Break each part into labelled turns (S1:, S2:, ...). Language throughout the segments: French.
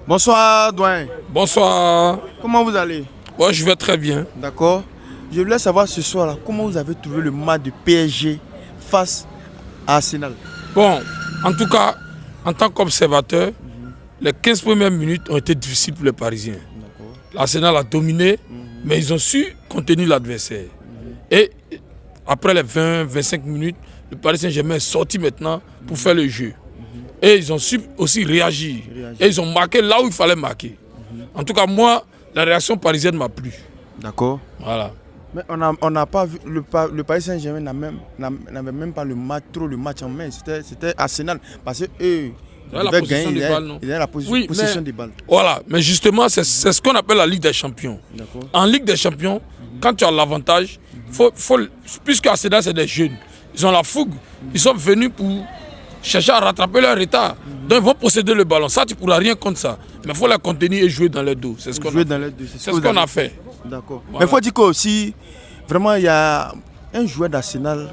S1: Bonsoir, Douane.
S2: Bonsoir.
S1: Comment vous allez?
S2: Ouais, je vais très bien.
S1: D'accord. Je voulais savoir ce soir-là, comment vous avez trouvé le match de PSG face à Arsenal?
S2: Bon, en tout cas, en tant qu'observateur, les 15 premières minutes ont été difficiles pour les Parisiens. L'Arsenal a dominé, mais ils ont su contenir l'adversaire. Et après les 20-25 minutes, le Paris Saint-Germain est sorti maintenant pour faire le jeu. Et ils ont su aussi réagir. Et ils ont marqué là où il fallait marquer. En tout cas, moi, la réaction parisienne m'a plu.
S1: D'accord.
S2: Voilà.
S1: Mais on n'a pas vu, le Paris Saint-Germain n'avait même pas le match en main. C'était Arsenal. Parce que eux, ils avaient la possession des balles.
S2: Voilà, mais justement, c'est ce qu'on appelle la Ligue des Champions. En Ligue des Champions, quand tu as l'avantage, puisque Arsenal, c'est des jeunes, ils ont la fougue, ils sont venus pour chercher à rattraper leur retard. Donc ils vont posséder le ballon. Ça, tu ne pourras rien contre ça. Mais il faut la contenir et jouer dans les dos. C'est ce qu'on a fait.
S1: D'accord. Voilà. Mais il faut dire qu'aussi, vraiment, il y a un joueur d'Arsenal,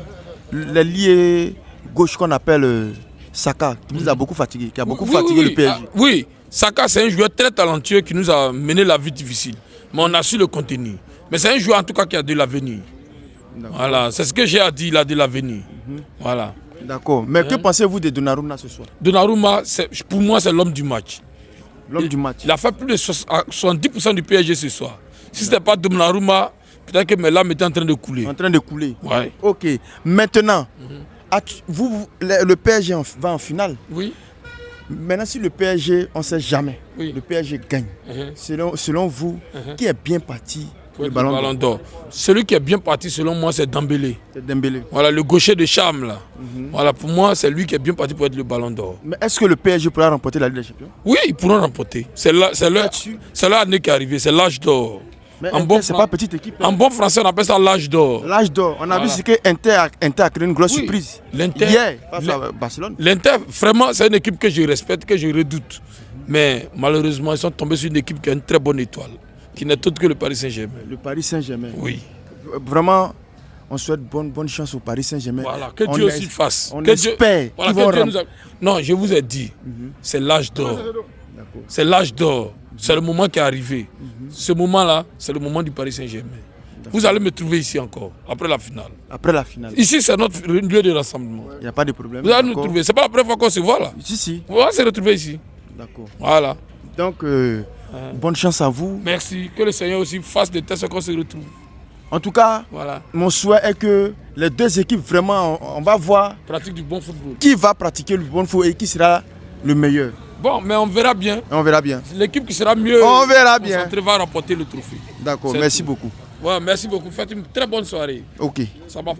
S1: l'ailier gauche qu'on appelle Saka, qui nous a beaucoup fatigué, qui a beaucoup fatigué le PSG.
S2: Oui, Saka, c'est un joueur très talentueux qui nous a mené la vie difficile. Mais on a su le contenir. Mais c'est un joueur en tout cas qui a de l'avenir. Voilà, c'est ce que j'ai à dire, il a de l'avenir. Voilà.
S1: D'accord. Mais que pensez-vous de Donnarumma ce soir?
S2: Donnarumma, pour moi, c'est l'homme du match.
S1: L'homme du match.
S2: Il a fait plus de 70% du PSG ce soir. Si ce n'était pas Donnarumma, peut-être que mes larmes étaient en train de couler.
S1: En train de couler.
S2: Ouais.
S1: Ok. Maintenant, le PSG va en finale.
S2: Oui.
S1: Maintenant, si le PSG, on ne sait jamais, le PSG gagne. Selon vous, qui est bien parti pour le Ballon d'Or?
S2: Celui qui est bien parti, selon moi, c'est Dembélé.
S1: C'est Dembélé.
S2: Voilà, le gaucher de charme, là. Voilà, pour moi, c'est lui qui est bien parti pour être le Ballon d'Or.
S1: Mais est-ce que le PSG pourra remporter la Ligue des Champions?
S2: Oui, ils pourront remporter. C'est leur année qui est arrivée, c'est l'âge d'or.
S1: Mais c'est pas petite équipe.
S2: En bon français, on appelle ça l'âge d'or.
S1: L'âge d'or. On a vu ce que Inter a créé une grosse surprise.
S2: L'Inter,
S1: face à Barcelone.
S2: L'Inter, vraiment, c'est une équipe que je respecte, que je redoute. Mais malheureusement, ils sont tombés sur une équipe qui a une très bonne étoile, qui n'est autre que le Paris Saint-Germain.
S1: Le Paris Saint-Germain.
S2: Oui.
S1: Vraiment, on souhaite bonne chance au Paris Saint-Germain.
S2: Voilà, que Dieu aussi fasse.
S1: On espère qu'ils vont
S2: Non, je vous ai dit, c'est l'âge d'or. C'est l'âge d'or. C'est le moment qui est arrivé. Ce moment-là, c'est le moment du Paris Saint-Germain. Vous allez me trouver ici encore, après la finale.
S1: Après la finale.
S2: Ici, c'est notre lieu de rassemblement.
S1: Il n'y a pas de problème.
S2: Vous allez nous trouver. Ce n'est pas la première fois qu'on se voit là.
S1: Si.
S2: On va se retrouver ici.
S1: D'accord.
S2: Voilà.
S1: Donc, bonne chance à vous.
S2: Merci. Que le Seigneur aussi fasse de telle sorte qu'on se retrouve.
S1: En tout cas, mon souhait est que les deux équipes, vraiment, on va voir
S2: pratique du bon football.
S1: Qui va pratiquer le bon football et qui sera le meilleur.
S2: Bon, mais on verra bien.
S1: On verra bien.
S2: L'équipe qui sera mieux
S1: on verra bien.
S2: va remporter le trophée.
S1: D'accord, merci beaucoup.
S2: Ouais, merci beaucoup. Faites une très bonne soirée.
S1: Ok.
S2: Ça m'a